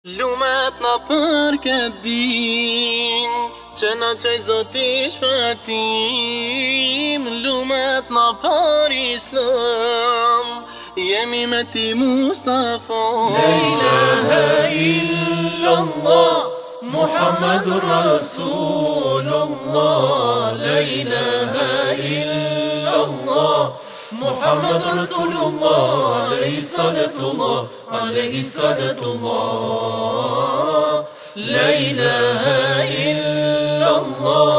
Lumet na për këtë din, që na qaj Zoti shpëtim. Lumet na për Islam, jemi me ti Mustafa. La ilaha illallah, Muhammadur Rasulullah. La ilaha illallah, Muhammadur Rasulullah. Alayhi salatullah, alayhi salatullah. La ilaha illallah,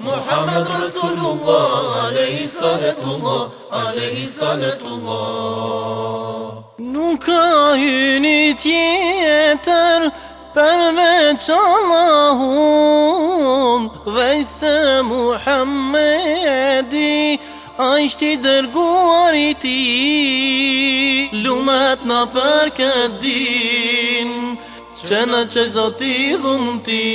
Muhammadur Rasulullah. Alayhi salatullah, alayhi salatullah. Nuk ka hyni tjetër përveç Allahun, dhe se Muhammedi është i dërguar i ti. Lumet na për këtë din, që na qaj Zoti dhunti.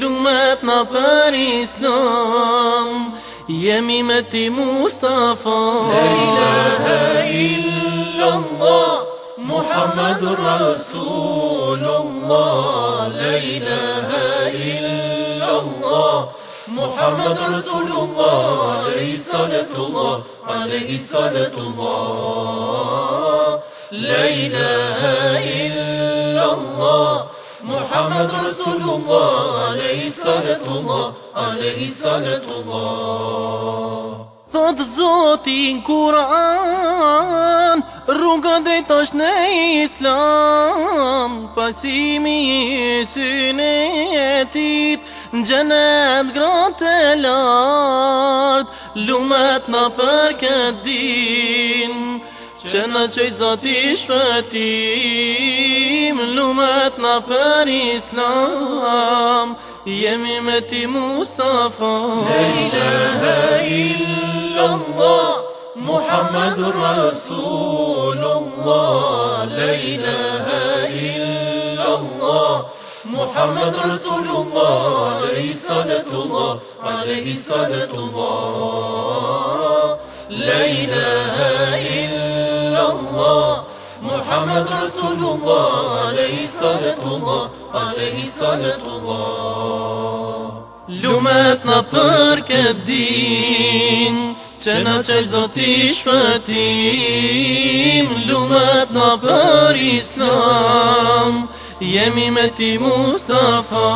Lumet na për Islam, jemi me ti Mustafa. La ilaha illallah, Muhammadur Rasulullah. La ilaha illallah, Muhammadur Rasulullah. Alayhi salatullah, alayhi salatullah. La ilaha illallah, Muhammadur Rasulullah. Alayhi salatullah, alayhi salatullah. Thot Zoti në Kur'an, rruga drejt është në Islam. Pasimi i synetit, në xhenet gratë e lartë. Lumet na për këtë din, që na qaj Zoti shpëtim. Lumet na për Islam, jemi me ti Mustafa. La ilaha illallah, Muhammadur Rasulullah. La ilaha illallah, Muhammadur Rasulullah. Alayhi salatullah, alayhi salatullah. La ilaha illallah, Muhammadur Rasulullah. Alayhi salatullah, alayhi salatullah. Lumet na për këtë din, që na qaj Zoti shpëtim. Lumet na për Islam, jemi me ti Mustafa.